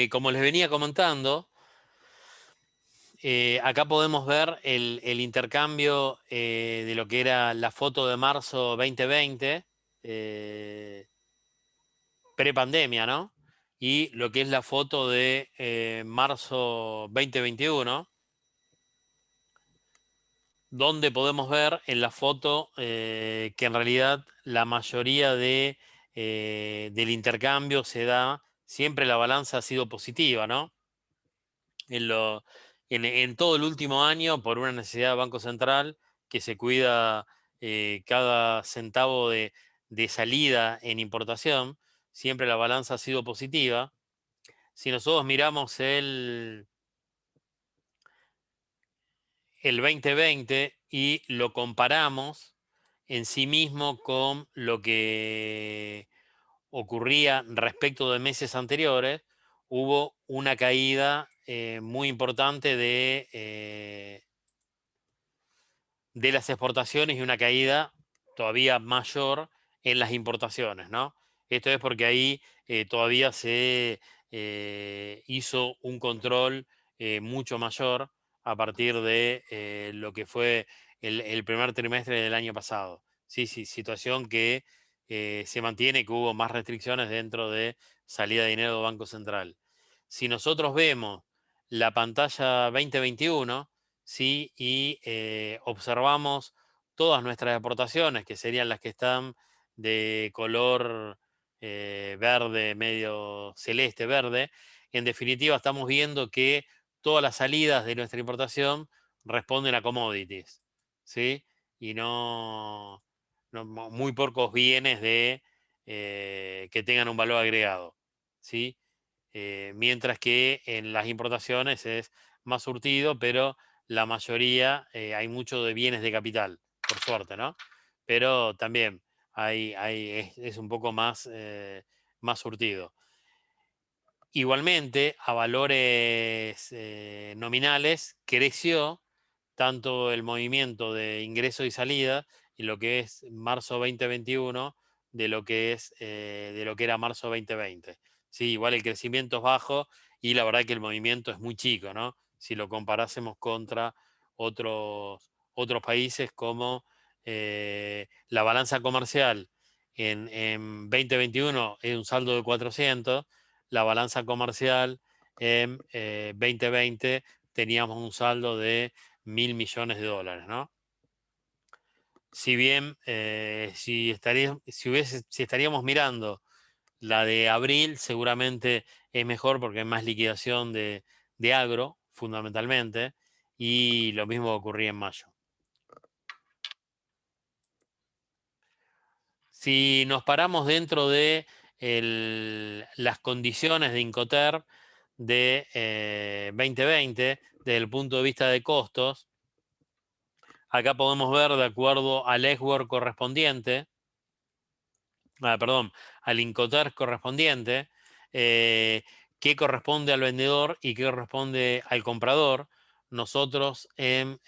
Como les venía comentando, acá podemos ver el intercambio de lo que era la foto de marzo 2020, pre-pandemia, ¿no? Y lo que es la foto de marzo 2021, donde podemos ver en la foto que en realidad la mayoría del intercambio se da, siempre la balanza ha sido positiva, ¿no? En, lo, en todo el último año, por una necesidad del Banco Central, que se cuida cada centavo de salida en importación, siempre la balanza ha sido positiva. Si nosotros miramos el 2020 y lo comparamos en sí mismo con lo que ocurría respecto de meses anteriores, hubo una caída muy importante de las exportaciones y una caída todavía mayor en las importaciones, ¿no? Esto es porque ahí todavía se hizo un control mucho mayor a partir de lo que fue el primer trimestre del año pasado. Sí, sí, situación que se mantiene, que hubo más restricciones dentro de salida de dinero del Banco Central. Si nosotros vemos la pantalla 2021, ¿sí? Y observamos todas nuestras exportaciones, que serían las que están de color verde, medio celeste, verde. En definitiva, estamos viendo que todas las salidas de nuestra importación responden a commodities, ¿sí? Y muy pocos bienes que tengan un valor agregado, ¿sí? Mientras que en las importaciones es más surtido, pero la mayoría hay mucho de bienes de capital, por suerte, ¿no? Pero también es un poco más surtido. Igualmente, a valores nominales, creció tanto el movimiento de ingreso y salida en lo que es marzo 2021 de lo que era marzo 2020. Sí, igual el crecimiento es bajo y la verdad que el movimiento es muy chico, ¿no? Si lo comparásemos contra otros países como la balanza comercial en 2021 es un saldo de 400, la balanza comercial en 2020 teníamos un saldo de 1.000 millones de dólares, ¿no? Si bien, si estaríamos mirando la de abril, seguramente es mejor porque hay más liquidación de agro, fundamentalmente, y lo mismo ocurría en mayo. Si nos paramos dentro de las condiciones de Incoterm de 2020, desde el punto de vista de costos, acá podemos ver, de acuerdo al Ex-Work correspondiente, perdón, al Incoterm correspondiente, qué corresponde al vendedor y qué corresponde al comprador. Nosotros en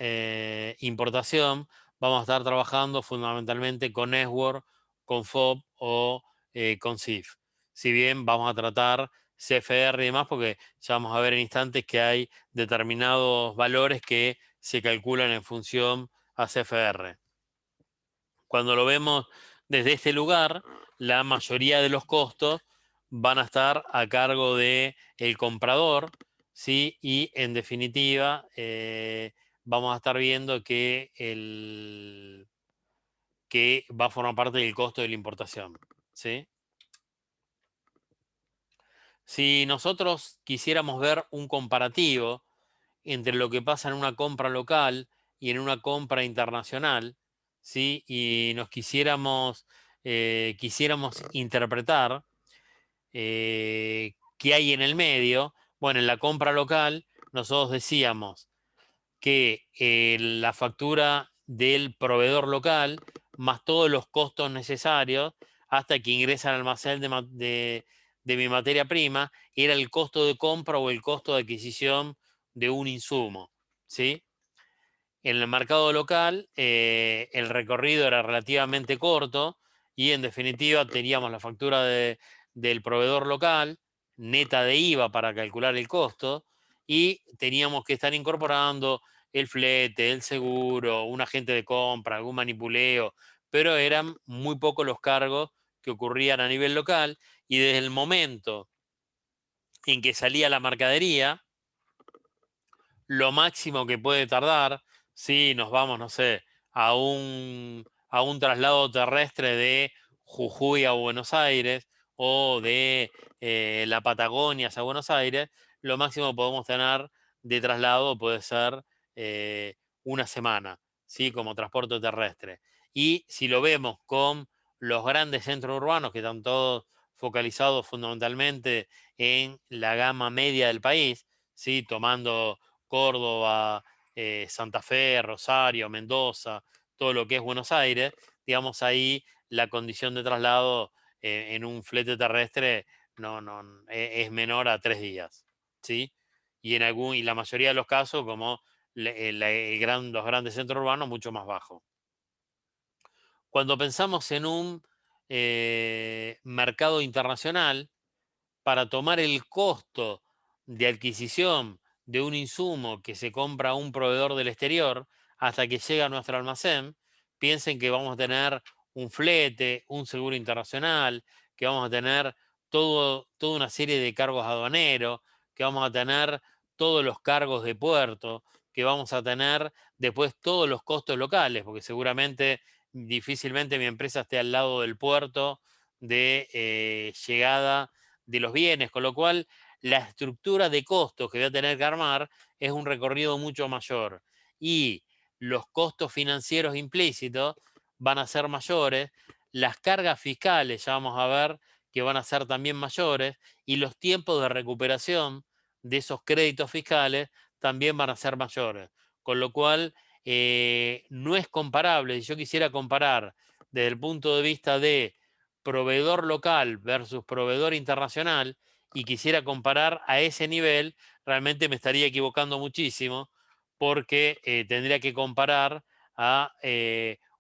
importación vamos a estar trabajando fundamentalmente con Ex-Work, con FOB o con CIF. Si bien vamos a tratar CFR y demás, porque ya vamos a ver en instantes que hay determinados valores que se calculan en función a CFR. Cuando lo vemos desde este lugar, la mayoría de los costos van a estar a cargo del comprador, ¿sí? Y en definitiva, vamos a estar viendo que va a formar parte del costo de la importación, ¿sí? Si nosotros quisiéramos ver un comparativo entre lo que pasa en una compra local y en una compra internacional, ¿sí? Y nos quisiéramos interpretar qué hay en el medio. Bueno, en la compra local nosotros decíamos que la factura del proveedor local más todos los costos necesarios hasta que ingresa al almacén de mi materia prima era el costo de compra o el costo de adquisición de un insumo, ¿sí? En el mercado local el recorrido era relativamente corto y en definitiva teníamos la factura del proveedor local, neta de IVA para calcular el costo y teníamos que estar incorporando el flete, el seguro, un agente de compra, algún manipuleo, pero eran muy pocos los cargos que ocurrían a nivel local y desde el momento en que salía la mercadería, lo máximo que puede tardar, si nos vamos, no sé, a un traslado terrestre de Jujuy a Buenos Aires o de la Patagonia a Buenos Aires, lo máximo que podemos tener de traslado puede ser eh, una semana, ¿sí? Como transporte terrestre. Y si lo vemos con los grandes centros urbanos que están todos focalizados fundamentalmente en la gama media del país, ¿sí? Tomando Córdoba, Santa Fe, Rosario, Mendoza, todo lo que es Buenos Aires, digamos ahí la condición de traslado en un flete terrestre es menor a 3 días, ¿sí? Y la mayoría de los casos, como los grandes centros urbanos, mucho más bajo. Cuando pensamos en un mercado internacional, para tomar el costo de adquisición de un insumo que se compra a un proveedor del exterior hasta que llega a nuestro almacén, piensen que vamos a tener un flete, un seguro internacional, que vamos a tener toda una serie de cargos aduaneros, que vamos a tener todos los cargos de puerto, que vamos a tener después todos los costos locales, porque seguramente difícilmente mi empresa esté al lado del puerto de llegada de los bienes, con lo cual la estructura de costos que voy a tener que armar es un recorrido mucho mayor y los costos financieros implícitos van a ser mayores, las cargas fiscales ya vamos a ver que van a ser también mayores y los tiempos de recuperación de esos créditos fiscales también van a ser mayores, con lo cual no es comparable. Si yo quisiera comparar desde el punto de vista de proveedor local versus proveedor internacional y quisiera comparar a ese nivel, realmente me estaría equivocando muchísimo porque tendría que comparar a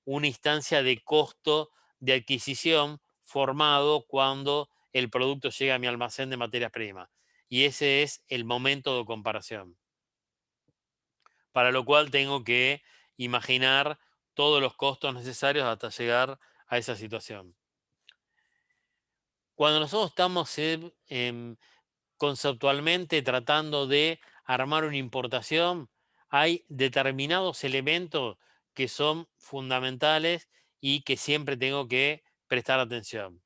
una instancia de costo de adquisición formado cuando el producto llega a mi almacén de materias primas. Y ese es el momento de comparación. Para lo cual tengo que imaginar todos los costos necesarios hasta llegar a esa situación. Cuando nosotros estamos conceptualmente tratando de armar una importación, hay determinados elementos que son fundamentales y que siempre tengo que prestar atención.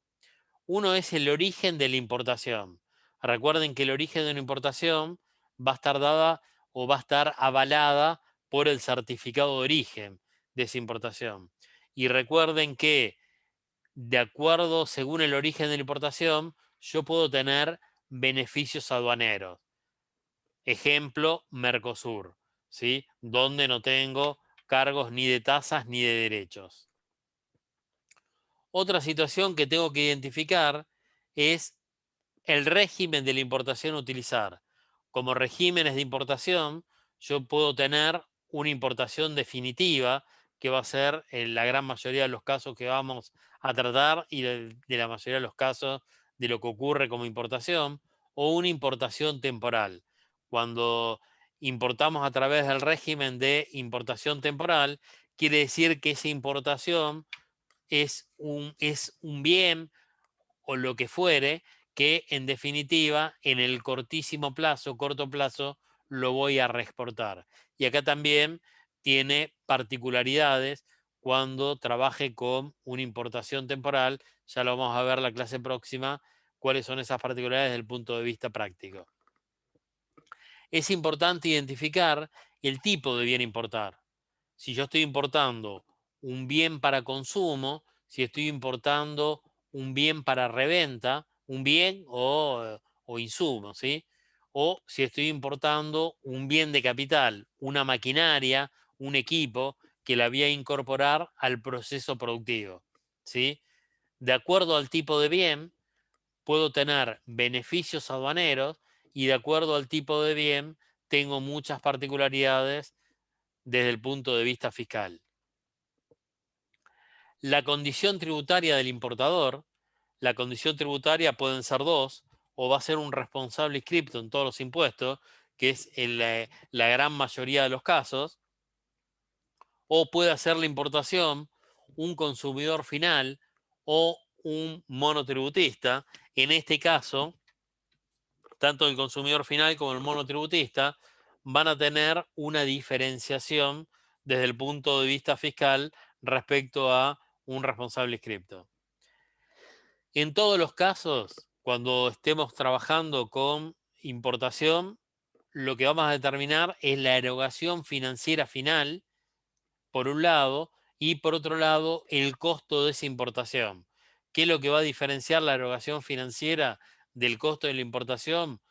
Uno es el origen de la importación. Recuerden que el origen de una importación va a estar dada o va a estar avalada por el certificado de origen de esa importación. Y recuerden que de acuerdo, según el origen de la importación, yo puedo tener beneficios aduaneros. Ejemplo, Mercosur, ¿sí? Donde no tengo cargos ni de tasas ni de derechos. Otra situación que tengo que identificar es el régimen de la importación a utilizar. Como regímenes de importación, yo puedo tener una importación definitiva, que va a ser en la gran mayoría de los casos que vamos a tratar y de la mayoría de los casos de lo que ocurre como importación, o una importación temporal. Cuando importamos a través del régimen de importación temporal, quiere decir que esa importación es un bien o lo que fuere, que en definitiva en el corto plazo, lo voy a reexportar. Y acá también tiene particularidades cuando trabaje con una importación temporal. Ya lo vamos a ver la clase próxima, cuáles son esas particularidades desde el punto de vista práctico. Es importante identificar el tipo de bien importar. Si yo estoy importando un bien para consumo, si estoy importando un bien para reventa, un bien o insumo, ¿sí? O si estoy importando un bien de capital, una maquinaria, un equipo que la voy a incorporar al proceso productivo, ¿sí? De acuerdo al tipo de bien, puedo tener beneficios aduaneros y de acuerdo al tipo de bien, tengo muchas particularidades desde el punto de vista fiscal. La condición tributaria del importador, la condición tributaria pueden ser dos, o va a ser un responsable inscripto en todos los impuestos, que es la gran mayoría de los casos, o puede hacer la importación un consumidor final o un monotributista. En este caso, tanto el consumidor final como el monotributista van a tener una diferenciación desde el punto de vista fiscal respecto a un responsable inscripto. En todos los casos, cuando estemos trabajando con importación, lo que vamos a determinar es la erogación financiera final, por un lado, y por otro lado, el costo de esa importación. ¿Qué es lo que va a diferenciar la erogación financiera del costo de la importación?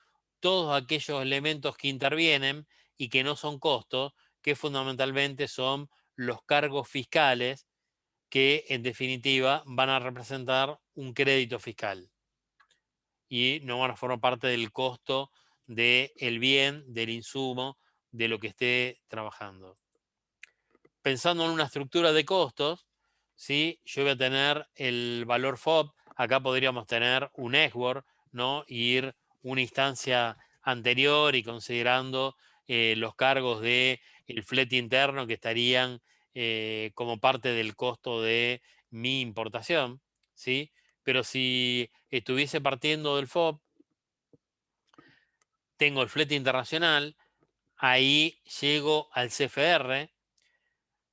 Todos aquellos elementos que intervienen y que no son costos, que fundamentalmente son los cargos fiscales, que en definitiva van a representar un crédito fiscal y no van a formar parte del costo del bien, del insumo, de lo que esté trabajando. Pensando en una estructura de costos, ¿sí? Yo voy a tener el valor FOB, acá podríamos tener un export, ¿no? Ir una instancia anterior y considerando los cargos del flete interno que estarían como parte del costo de mi importación, ¿sí? Pero si estuviese partiendo del FOB, tengo el flete internacional, ahí llego al CFR.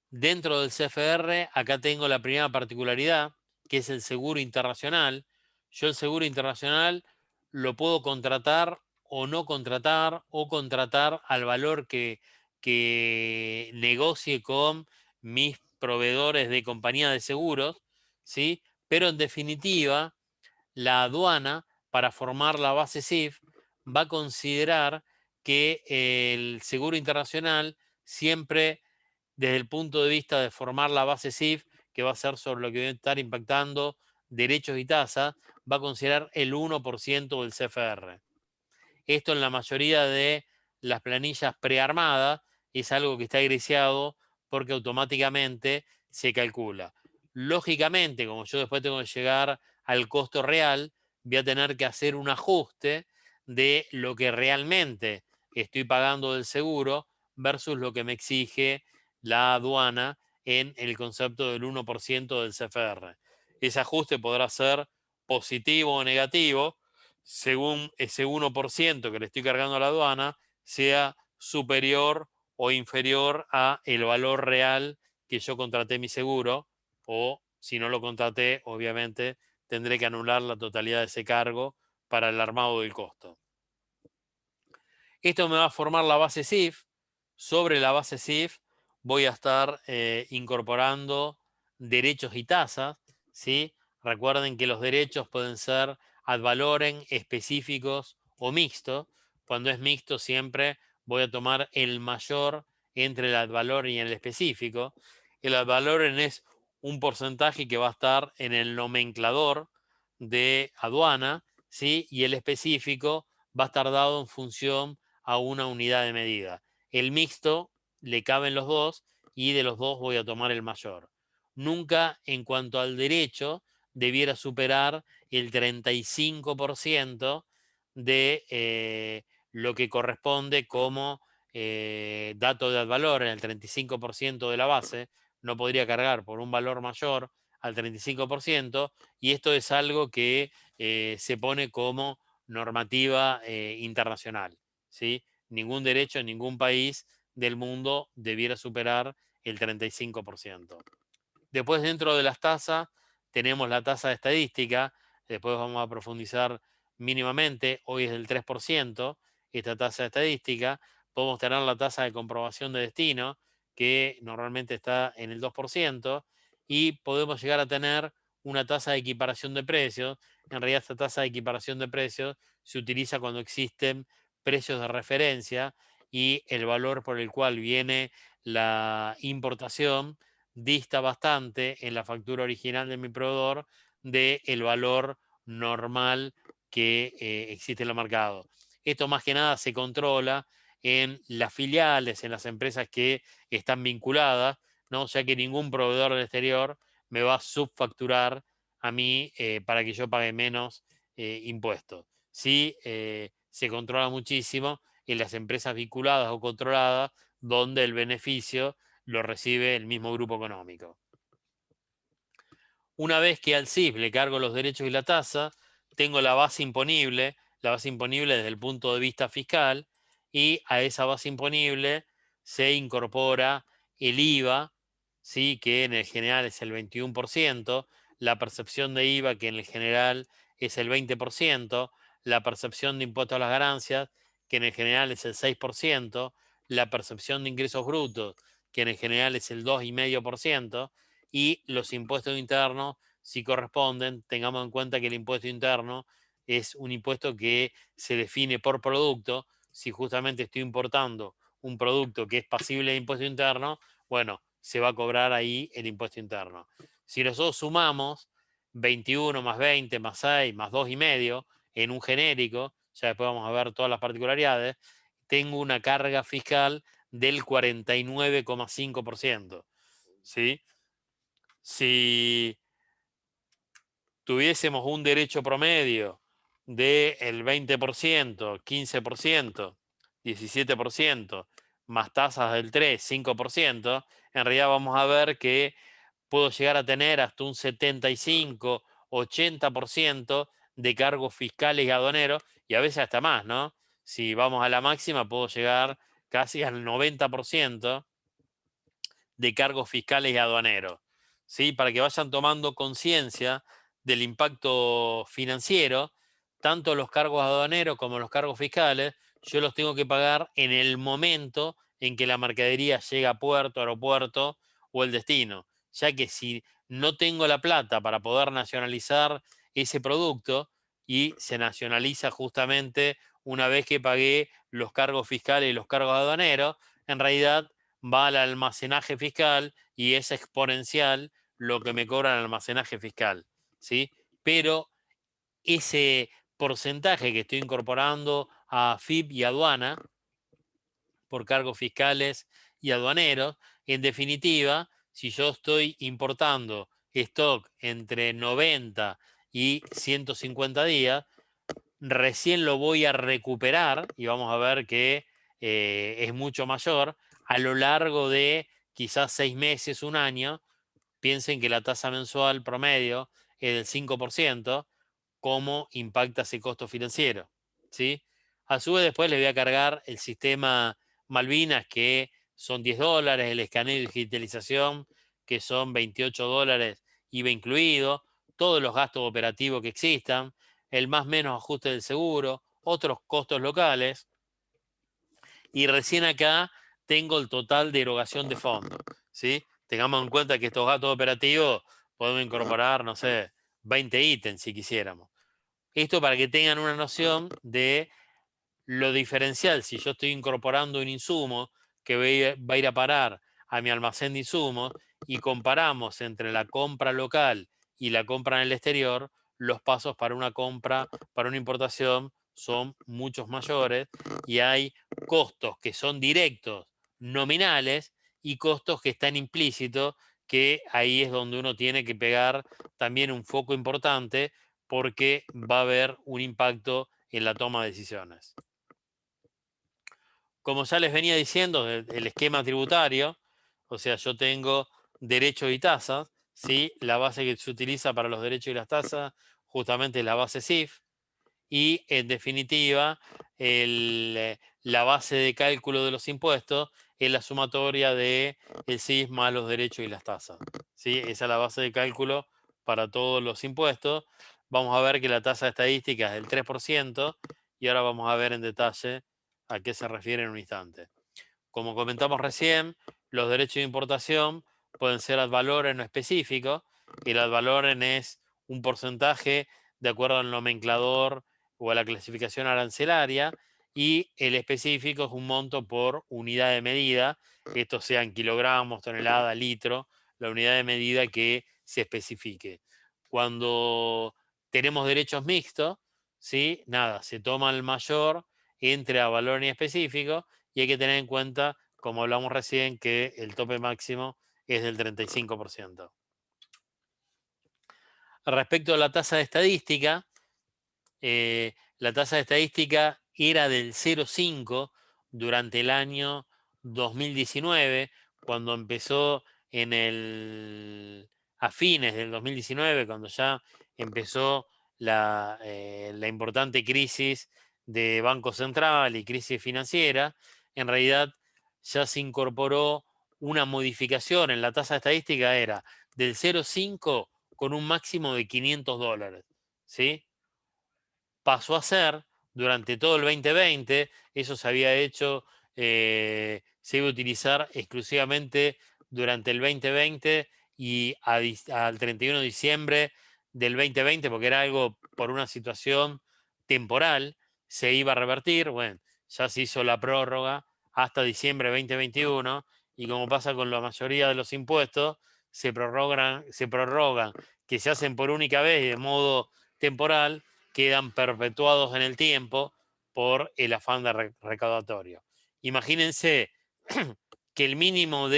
Dentro del CFR, acá tengo la primera particularidad, que es el seguro internacional. Yo el seguro internacional lo puedo contratar o no contratar, o contratar al valor que negocie con mis proveedores de compañía de seguros, ¿sí? Pero en definitiva, la aduana, para formar la base CIF, va a considerar que el seguro internacional siempre, desde el punto de vista de formar la base CIF, que va a ser sobre lo que va a estar impactando derechos y tasas, va a considerar el 1% del CFR. Esto en la mayoría de las planillas prearmadas es algo que está egreseado porque automáticamente se calcula. Lógicamente, como yo después tengo que llegar al costo real, voy a tener que hacer un ajuste de lo que realmente estoy pagando del seguro versus lo que me exige la aduana en el concepto del 1% del CFR. Ese ajuste podrá ser positivo o negativo, según ese 1% que le estoy cargando a la aduana sea superior o inferior a el valor real que yo contraté mi seguro, o si no lo contraté, obviamente tendré que anular la totalidad de ese cargo para el armado del costo. Esto me va a formar la base CIF. Sobre la base CIF voy a estar incorporando derechos y tasas, ¿sí? Recuerden que los derechos pueden ser ad valorem, específicos o mixtos. Cuando es mixto siempre voy a tomar el mayor entre el ad valorem y el específico. El ad valorem es un porcentaje que va a estar en el nomenclador de aduana, ¿sí? Y el específico va a estar dado en función a una unidad de medida. El mixto le caben los dos y de los dos voy a tomar el mayor. Nunca en cuanto al derecho debiera superar el 35% de lo que corresponde como dato de ad valorem, el 35% de la base. No podría cargar por un valor mayor al 35%, y esto es algo que se pone como normativa internacional, ¿sí? Ningún derecho en ningún país del mundo debiera superar el 35%. Después, dentro de las tasas, tenemos la tasa estadística. Después vamos a profundizar mínimamente. Hoy es del 3%, esta tasa estadística. Podemos tener la tasa de comprobación de destino, que normalmente está en el 2%, y podemos llegar a tener una tasa de equiparación de precios. En realidad, esta tasa de equiparación de precios se utiliza cuando existen precios de referencia y el valor por el cual viene la importación dista bastante en la factura original de mi proveedor del valor normal que existe en el mercado. Esto más que nada se controla en las filiales, en las empresas que están vinculadas, ¿no? Ya que ningún proveedor del exterior me va a subfacturar a mí para que yo pague menos impuestos. ¿sí? Se controla muchísimo en las empresas vinculadas o controladas, donde el beneficio lo recibe el mismo grupo económico. Una vez que al CIF le cargo los derechos y la tasa, tengo la base imponible desde el punto de vista fiscal, y a esa base imponible se incorpora el IVA, ¿sí? Que en el general es el 21%, la percepción de IVA, que en el general es el 20%, la percepción de impuesto a las ganancias, que en el general es el 6%, la percepción de ingresos brutos, que en el general es el 2,5%, y los impuestos internos, si corresponden. Tengamos en cuenta que el impuesto interno es un impuesto que se define por producto. Si justamente estoy importando un producto que es pasible de impuesto interno, bueno, se va a cobrar ahí el impuesto interno. Si nosotros sumamos 21 más 20 más 6 más 2,5 en un genérico, ya después vamos a ver todas las particularidades, tengo una carga fiscal del 49,5%. ¿Sí? Si tuviésemos un derecho promedio del 20%, 15%, 17%, más tasas del 3, 5%, en realidad vamos a ver que puedo llegar a tener hasta un 75, 80% de cargos fiscales y aduaneros, y a veces hasta más, ¿no? Si vamos a la máxima, puedo llegar casi al 90% de cargos fiscales y aduaneros, ¿sí? Para que vayan tomando conciencia del impacto financiero. Tanto los cargos aduaneros como los cargos fiscales, yo los tengo que pagar en el momento en que la mercadería llega a puerto, aeropuerto o el destino, ya que si no tengo la plata para poder nacionalizar ese producto, y se nacionaliza justamente una vez que pagué los cargos fiscales y los cargos aduaneros, en realidad va al almacenaje fiscal y es exponencial lo que me cobra el almacenaje fiscal, ¿sí? Pero ese porcentaje que estoy incorporando a FIP y aduana por cargos fiscales y aduaneros, en definitiva, si yo estoy importando stock entre 90 y 150 días, recién lo voy a recuperar, y vamos a ver que es mucho mayor a lo largo de quizás 6 meses, un año. Piensen que la tasa mensual promedio es del 5%, cómo impacta ese costo financiero, ¿sí? A su vez, después le voy a cargar el sistema Malvinas, que son $10, el escaneo y digitalización, que son $28, IVA incluido, todos los gastos operativos que existan, el más menos ajuste del seguro, otros costos locales, y recién acá tengo el total de erogación de fondos, ¿sí? Tengamos en cuenta que estos gastos operativos podemos incorporar, no sé, 20 ítems si quisiéramos. Esto para que tengan una noción de lo diferencial. Si yo estoy incorporando un insumo que va a ir a parar a mi almacén de insumos, y comparamos entre la compra local y la compra en el exterior, los pasos para una compra, para una importación, son muchos mayores, y hay costos que son directos, nominales, y costos que están implícitos, que ahí es donde uno tiene que pegar también un foco importante, porque va a haber un impacto en la toma de decisiones. Como ya les venía diciendo, el esquema tributario, o sea, yo tengo derechos y tasas, ¿sí? La base que se utiliza para los derechos y las tasas justamente es la base CIF, y en definitiva la base de cálculo de los impuestos es la sumatoria de el CIF más los derechos y las tasas, ¿sí? Esa es la base de cálculo para todos los impuestos. Vamos a ver que la tasa estadística es del 3%, y ahora vamos a ver en detalle a qué se refiere en un instante. Como comentamos recién, los derechos de importación pueden ser ad valorem o específicos. El ad valorem es un porcentaje de acuerdo al nomenclador o a la clasificación arancelaria, y el específico es un monto por unidad de medida, estos sean kilogramos, tonelada, litro, la unidad de medida que se especifique. Cuando tenemos derechos mixtos, ¿sí? Nada, se toma el mayor entre a valor y específico, y hay que tener en cuenta, como hablamos recién, que el tope máximo es del 35%. Respecto a la tasa de estadística, la tasa estadística era del 0,5 durante el año 2019, cuando empezó a fines del 2019, cuando ya empezó la importante crisis de Banco Central y crisis financiera. En realidad ya se incorporó una modificación en la tasa estadística, era del 0,5 con un máximo de $500, ¿sí? Pasó a ser durante todo el 2020, eso se había hecho, se iba a utilizar exclusivamente durante el 2020 y al 31 de diciembre del 2020, porque era algo por una situación temporal, se iba a revertir. Bueno, ya se hizo la prórroga hasta diciembre de 2021 y como pasa con la mayoría de los impuestos, se prorrogan, que se hacen por única vez y de modo temporal, quedan perpetuados en el tiempo por el afán de recaudatorio. Imagínense que el mínimo o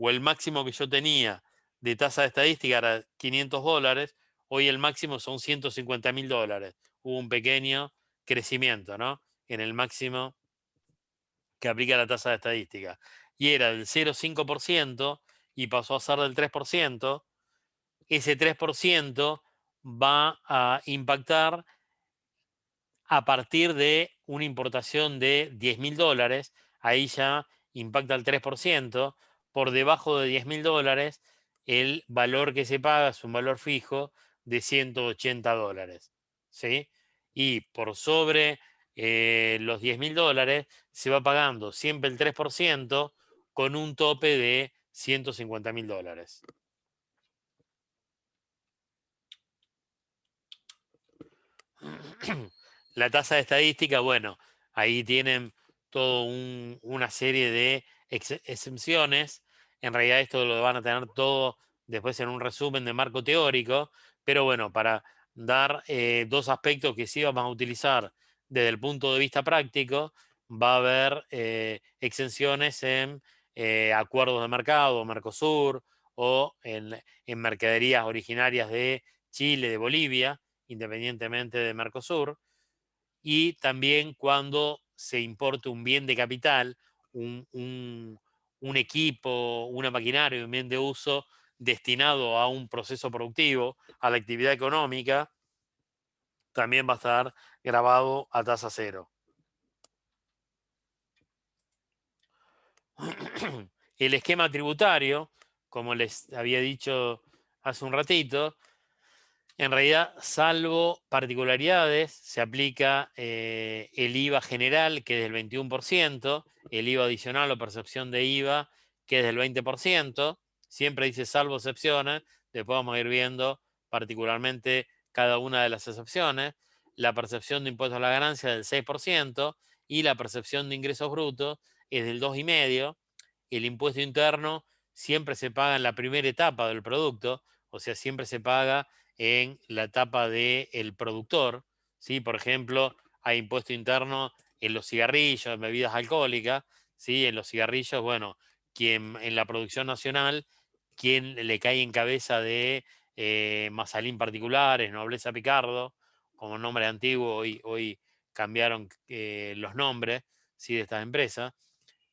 el máximo que yo tenía de tasa de estadística era $500, hoy el máximo son $150.000. Hubo un pequeño crecimiento, ¿no? En el máximo que aplica la tasa de estadística. Y era del 0,5% y pasó a ser del 3%. Ese 3% va a impactar a partir de una importación de $10.000, ahí ya impacta el 3%, por debajo de $10.000, el valor que se paga es un valor fijo de $180, ¿sí? Y por sobre los $10.000 se va pagando siempre el 3% con un tope de $150.000. La tasa de estadística, bueno, ahí tienen toda una serie de exenciones. En realidad esto lo van a tener todo después en un resumen de marco teórico, pero bueno, para dar dos aspectos que sí vamos a utilizar desde el punto de vista práctico, va a haber exenciones en acuerdos de mercado, Mercosur, o en mercaderías originarias de Chile, de Bolivia, independientemente de Mercosur, y también cuando se importe un bien de capital, un equipo, una maquinaria, un bien de uso destinado a un proceso productivo, a la actividad económica, también va a estar grabado a tasa cero. El esquema tributario, como les había dicho hace un ratito, en realidad, salvo particularidades, se aplica el IVA general, que es del 21%, el IVA adicional o percepción de IVA, que es del 20%. Siempre dice salvo excepciones, después vamos a ir viendo particularmente cada una de las excepciones. La percepción de impuestos a la ganancia es del 6% y la percepción de ingresos brutos es del 2,5%. El impuesto interno siempre se paga en la primera etapa del producto, o sea, siempre se paga en la etapa del productor, ¿sí? Por ejemplo, hay impuesto interno en los cigarrillos, en bebidas alcohólicas, ¿sí? En los cigarrillos, bueno, en la producción nacional, quien le cae en cabeza de Mazalín Particulares, Nobleza Picardo, como nombre antiguo, hoy cambiaron los nombres, ¿sí? De estas empresas.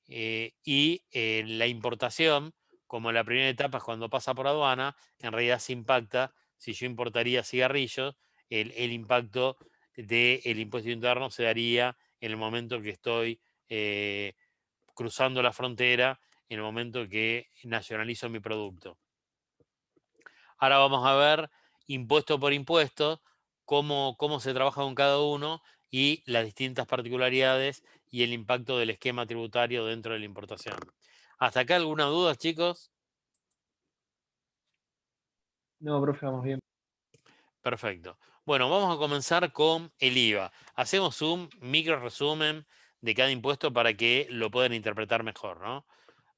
Y la importación, como la primera etapa es cuando pasa por aduana, en realidad se impacta, si yo importaría cigarrillos, el impacto del impuesto interno se daría en el momento que estoy cruzando la frontera, en el momento que nacionalizo mi producto. Ahora vamos a ver impuesto por impuesto, cómo se trabaja con cada uno y las distintas particularidades y el impacto del esquema tributario dentro de la importación. ¿Hasta acá alguna duda, chicos? No, profe, vamos bien. Perfecto. Bueno, vamos a comenzar con el IVA. Hacemos un micro resumen de cada impuesto para que lo puedan interpretar mejor, ¿no?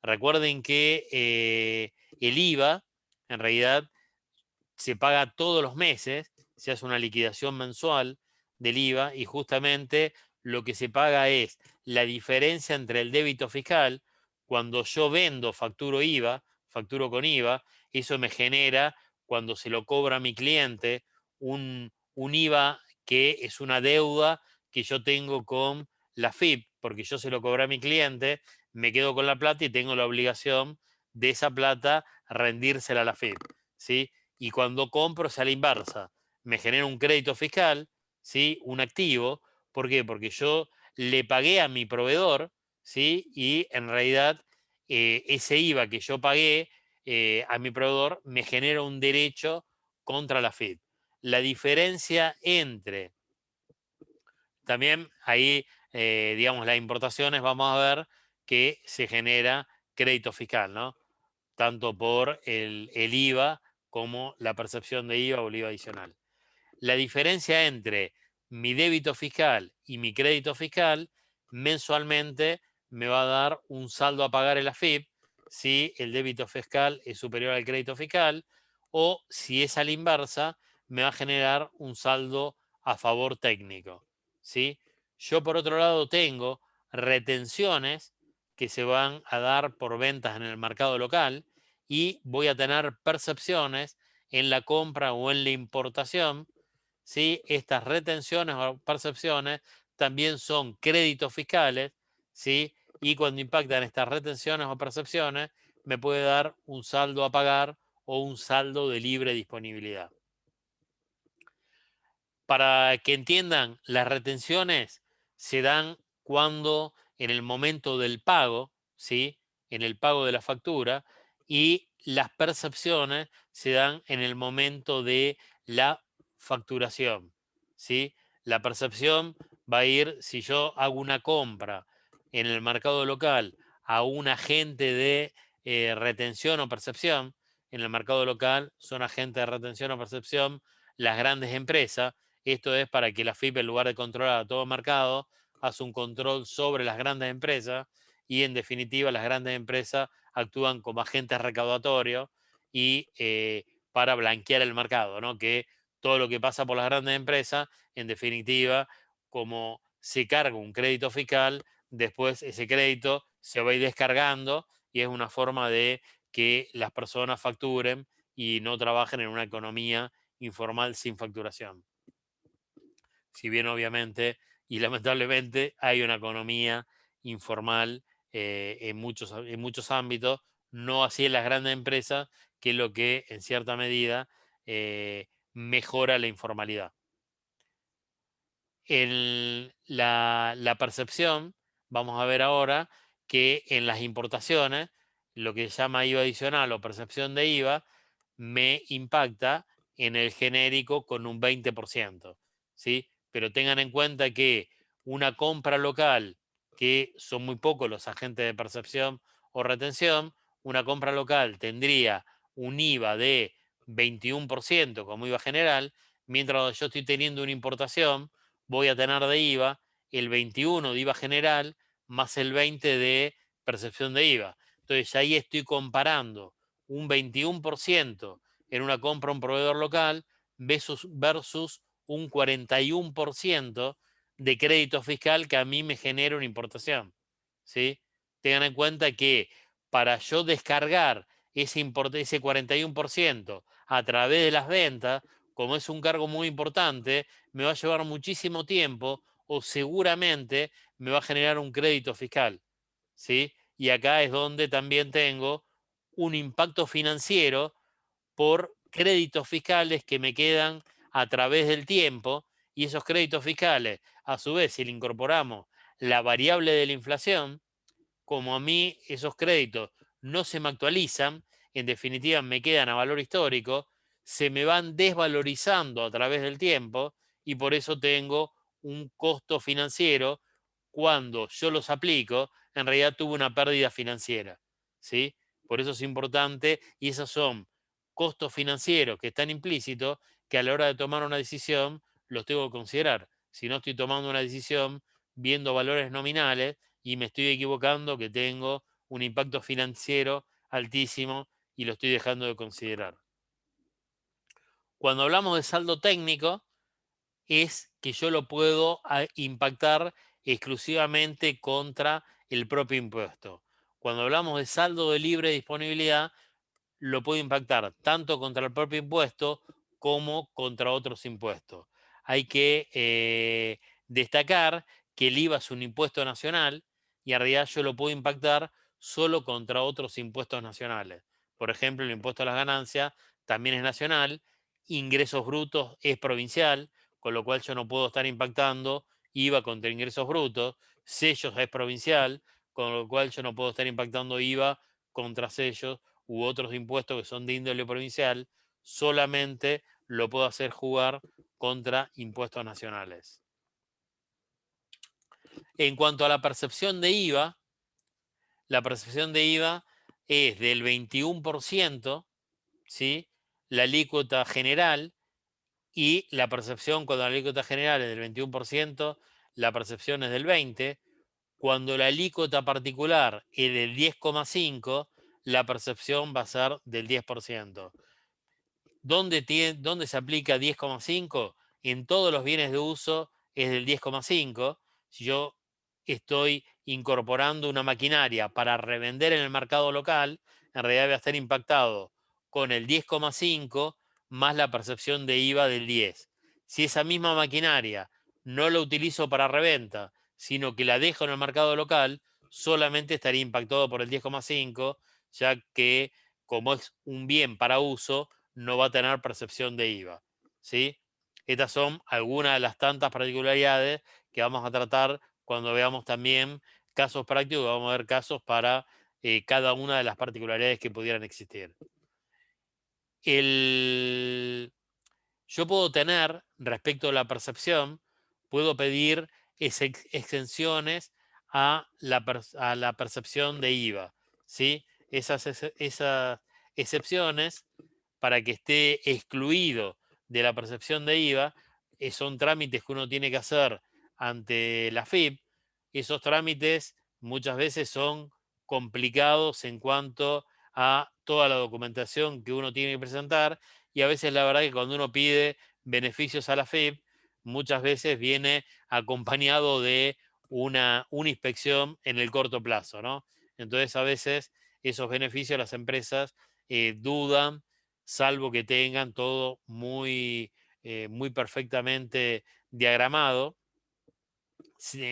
Recuerden que el IVA, en realidad, se paga todos los meses, se hace una liquidación mensual del IVA y justamente lo que se paga es la diferencia entre el débito fiscal. Cuando yo vendo, facturo con IVA, eso me genera, cuando se lo cobra a mi cliente, un IVA que es una deuda que yo tengo con la FIP, porque yo se lo cobré a mi cliente, me quedo con la plata y tengo la obligación de esa plata rendírsela a la FIP, ¿sí? Y cuando compro es a la inversa, me genera un crédito fiscal, ¿sí? Un activo. ¿Por qué? Porque yo le pagué a mi proveedor, ¿sí? Y en realidad ese IVA que yo pagué a mi proveedor me genera un derecho contra la FIP. La diferencia entre, también ahí, digamos, las importaciones, vamos a ver que se genera crédito fiscal, ¿no? Tanto por el IVA como la percepción de IVA o el IVA adicional. La diferencia entre mi débito fiscal y mi crédito fiscal mensualmente me va a dar un saldo a pagar en la FIP si el débito fiscal es superior al crédito fiscal, o si es a la inversa, me va a generar un saldo a favor técnico, ¿sí? Yo por otro lado tengo retenciones que se van a dar por ventas en el mercado local y voy a tener percepciones en la compra o en la importación. ¿Sí? Estas retenciones o percepciones también son créditos fiscales, ¿sí? Y cuando impactan estas retenciones o percepciones, me puede dar un saldo a pagar o un saldo de libre disponibilidad. Para que entiendan, las retenciones se dan cuando en el momento del pago, ¿sí? En el pago de la factura, y las percepciones se dan en el momento de la facturación, ¿sí? La percepción va a ir si yo hago una compra en el mercado local a un agente de retención o percepción. En el mercado local son agentes de retención o percepción las grandes empresas. Esto es para que la FIP, en lugar de controlar a todo el mercado, hace un control sobre las grandes empresas y, en definitiva, las grandes empresas actúan como agentes recaudatorios y para blanquear el mercado, ¿no? Que todo lo que pasa por las grandes empresas, en definitiva, como se carga un crédito fiscal, después ese crédito se va a ir descargando y es una forma de que las personas facturen y no trabajen en una economía informal sin facturación. Si bien obviamente y lamentablemente hay una economía informal en muchos ámbitos, no así en las grandes empresas, que es lo que en cierta medida mejora la informalidad. En la percepción, vamos a ver ahora que en las importaciones, lo que se llama IVA adicional o percepción de IVA, me impacta en el genérico con un 20%, ¿sí? Pero tengan en cuenta que una compra local, que son muy pocos los agentes de percepción o retención, una compra local tendría un IVA de 21% como IVA general, mientras yo estoy teniendo una importación, voy a tener de IVA el 21 de IVA general más el 20 de percepción de IVA. Entonces ahí estoy comparando un 21% en una compra a un proveedor local versus un 41% de crédito fiscal que a mí me genera una importación, ¿sí? Tengan en cuenta que para yo descargar ese 41% a través de las ventas, como es un cargo muy importante, me va a llevar muchísimo tiempo o seguramente me va a generar un crédito fiscal, ¿sí? Y acá es donde también tengo un impacto financiero por créditos fiscales que me quedan a través del tiempo, y esos créditos fiscales, a su vez, si le incorporamos la variable de la inflación, como a mí esos créditos no se me actualizan, en definitiva me quedan a valor histórico, se me van desvalorizando a través del tiempo y por eso tengo un costo financiero. Cuando yo los aplico, en realidad tuve una pérdida financiera, ¿sí? Por eso es importante, y esos son costos financieros que están implícitos, que a la hora de tomar una decisión los tengo que considerar. Si no estoy tomando una decisión viendo valores nominales, y me estoy equivocando, que tengo un impacto financiero altísimo y lo estoy dejando de considerar. Cuando hablamos de saldo técnico, es que yo lo puedo impactar exclusivamente contra el propio impuesto. Cuando hablamos de saldo de libre disponibilidad, lo puedo impactar tanto contra el propio impuesto como contra otros impuestos. hay que destacar que el IVA es un impuesto nacional y en realidad yo lo puedo impactar solo contra otros impuestos nacionales. Por ejemplo, el impuesto a las ganancias también es nacional, ingresos brutos es provincial, con lo cual yo no puedo estar impactando IVA contra ingresos brutos, sellos es provincial, con lo cual yo no puedo estar impactando IVA contra sellos u otros impuestos que son de índole provincial, solamente lo puedo hacer jugar contra impuestos nacionales. En cuanto a la percepción de IVA, la percepción de IVA es del 21%, ¿sí? La alícuota general, y la percepción cuando la alícuota general es del 21%, la percepción es del 20%. Cuando la alícuota particular es del 10,5%, la percepción va a ser del 10%. ¿Dónde se aplica 10,5? En todos los bienes de uso es del 10,5. Si yo estoy incorporando una maquinaria para revender en el mercado local, en realidad voy a estar impactado con el 10,5 más la percepción de IVA del 10. Si esa misma maquinaria no la utilizo para reventa, sino que la dejo en el mercado local, solamente estaría impactado por el 10,5, ya que como es un bien para uso, no va a tener percepción de IVA, ¿sí? Estas son algunas de las tantas particularidades que vamos a tratar cuando veamos también casos prácticos, vamos a ver casos para cada una de las particularidades que pudieran existir. Yo puedo tener, respecto a la percepción, puedo pedir exenciones a la percepción de IVA, ¿sí? Esas excepciones, para que esté excluido de la percepción de IVA, son trámites que uno tiene que hacer ante la FIP. Esos trámites muchas veces son complicados en cuanto a toda la documentación que uno tiene que presentar, y a veces la verdad que cuando uno pide beneficios a la FIP, muchas veces viene acompañado de una inspección en el corto plazo, ¿no? Entonces a veces esos beneficios las empresas dudan, salvo que tengan todo muy perfectamente diagramado.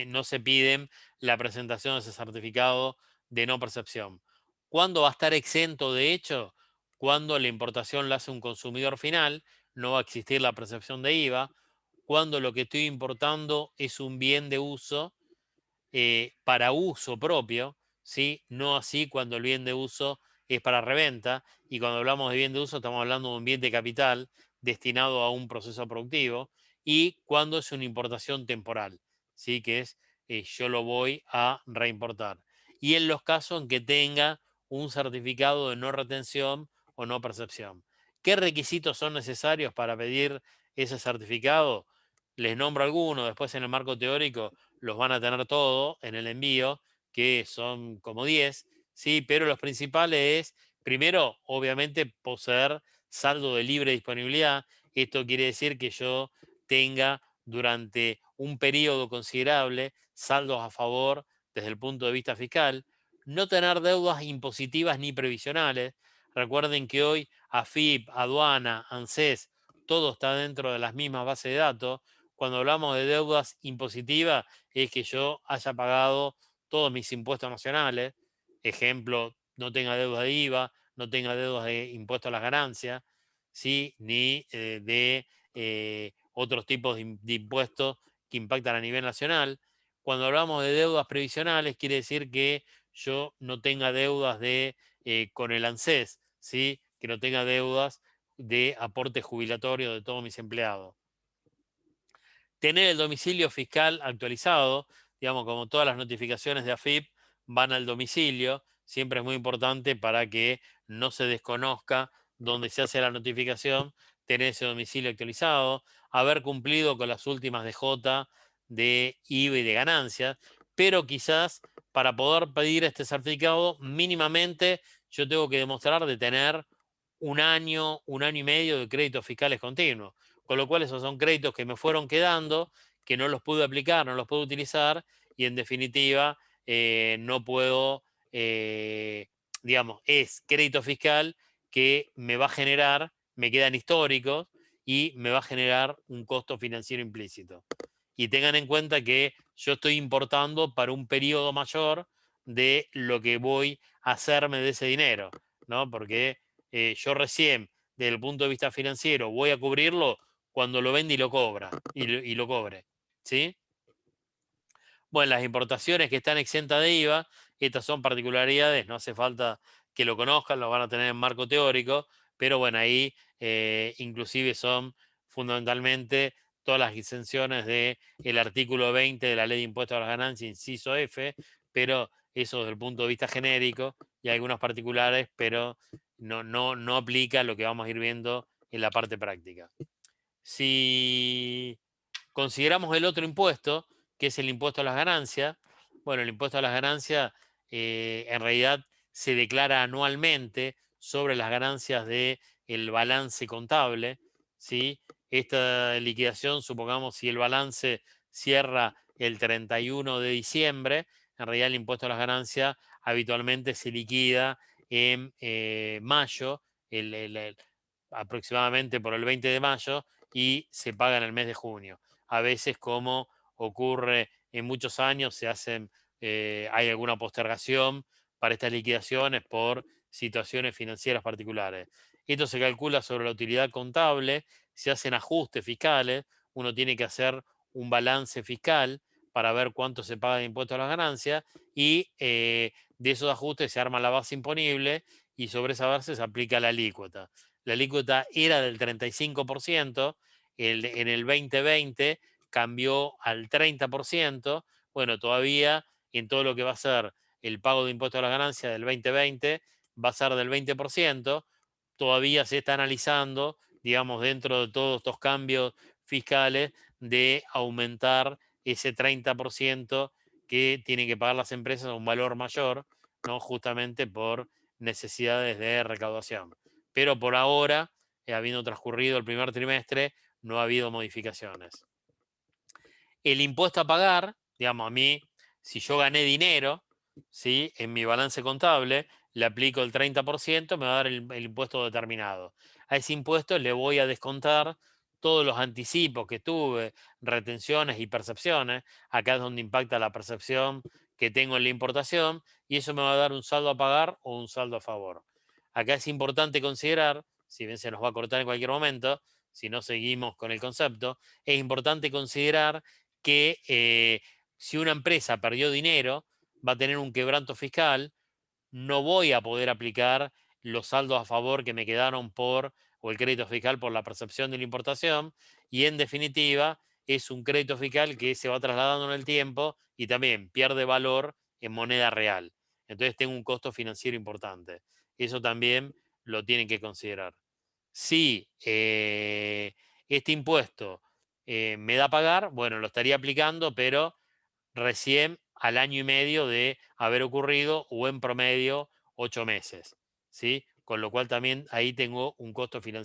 No se piden la presentación de ese certificado de no percepción. ¿Cuándo va a estar exento de hecho? Cuando la importación la hace un consumidor final, no va a existir la percepción de IVA. Cuando lo que estoy importando es un bien de uso para uso propio, ¿sí? No así cuando el bien de uso es para reventa, y cuando hablamos de bien de uso estamos hablando de un bien de capital destinado a un proceso productivo, y cuando es una importación temporal, ¿sí? Que es yo lo voy a reimportar. Y en los casos en que tenga un certificado de no retención o no percepción. ¿Qué requisitos son necesarios para pedir ese certificado? Les nombro algunos, después en el marco teórico los van a tener todo en el envío, que son como 10, ¿sí? Pero los principales es, primero, obviamente, poseer saldo de libre disponibilidad. Esto quiere decir que yo tenga durante un periodo considerable saldos a favor desde el punto de vista fiscal, no tener deudas impositivas ni previsionales. Recuerden que hoy AFIP, aduana, ANSES, todo está dentro de las mismas bases de datos. Cuando hablamos de deudas impositivas, es que yo haya pagado todos mis impuestos nacionales. Ejemplo, no tenga deudas de IVA, no tenga deudas de impuesto a las ganancias, ¿sí? Ni de otros tipos de impuestos que impactan a nivel nacional. Cuando hablamos de deudas previsionales, quiere decir que yo no tenga deudas con el ANSES, ¿sí? Que no tenga deudas de aporte jubilatorio de todos mis empleados. Tener el domicilio fiscal actualizado, digamos, como todas las notificaciones de AFIP van al domicilio, siempre es muy importante para que no se desconozca dónde se hace la notificación, tener ese domicilio actualizado, haber cumplido con las últimas DJ de IVA y de ganancias, pero quizás para poder pedir este certificado, mínimamente yo tengo que demostrar de tener un año y medio de créditos fiscales continuos, con lo cual esos son créditos que me fueron quedando, que no los pude aplicar, no los puedo utilizar, y en definitiva no puedo, digamos, es crédito fiscal que me va a generar, me quedan históricos, y me va a generar un costo financiero implícito. Y tengan en cuenta que yo estoy importando para un periodo mayor de lo que voy a hacerme de ese dinero, ¿no? Porque yo recién, desde el punto de vista financiero, voy a cubrirlo cuando lo vende y lo cobra, y lo cobre, ¿sí? Bueno, las importaciones que están exentas de IVA, estas son particularidades, no hace falta que lo conozcan, lo van a tener en marco teórico, pero bueno, ahí inclusive son fundamentalmente todas las exenciones del artículo 20 de la Ley de Impuestos a las Ganancias, inciso F, pero eso desde el punto de vista genérico y algunos particulares, pero no aplica lo que vamos a ir viendo en la parte práctica. Si consideramos el otro impuesto, que es el impuesto a las ganancias, bueno, el impuesto a las ganancias en realidad se declara anualmente sobre las ganancias del balance contable, ¿sí? Esta liquidación, supongamos, si el balance cierra el 31 de diciembre, en realidad el impuesto a las ganancias habitualmente se liquida en mayo, aproximadamente por el 20 de mayo, y se paga en el mes de junio. A veces, como ocurre en muchos años, hay alguna postergación para estas liquidaciones por situaciones financieras particulares. Esto se calcula sobre la utilidad contable, se hacen ajustes fiscales, uno tiene que hacer un balance fiscal para ver cuánto se paga de impuestos a las ganancias y de esos ajustes se arma la base imponible y sobre esa base se aplica la alícuota. La alícuota era del 35%, en el 2020 cambió al 30%. Bueno, todavía en todo lo que va a ser el pago de impuestos a las ganancias del 2020 va a ser del 20%. Todavía se está analizando, digamos, dentro de todos estos cambios fiscales, de aumentar ese 30% que tienen que pagar las empresas a un valor mayor, ¿no? Justamente por necesidades de recaudación. Pero por ahora, habiendo transcurrido el primer trimestre, no ha habido modificaciones. El impuesto a pagar, digamos, a mí, si yo gané dinero, ¿sí? En mi balance contable, le aplico el 30%, me va a dar el impuesto determinado. A ese impuesto le voy a descontar todos los anticipos que tuve, retenciones y percepciones. Acá es donde impacta la percepción que tengo en la importación, y eso me va a dar un saldo a pagar o un saldo a favor. Acá es importante considerar, si bien se nos va a cortar en cualquier momento, si no seguimos con el concepto, es importante considerar que si una empresa perdió dinero, va a tener un quebranto fiscal, no voy a poder aplicar los saldos a favor que me quedaron o el crédito fiscal por la percepción de la importación, y en definitiva es un crédito fiscal que se va trasladando en el tiempo y también pierde valor en moneda real. Entonces tengo un costo financiero importante. Eso también lo tienen que considerar. Si este impuesto me da a pagar, bueno, lo estaría aplicando, pero recién al año y medio de haber ocurrido, o en promedio 8 meses, ¿sí? Con lo cual también ahí tengo un costo financiero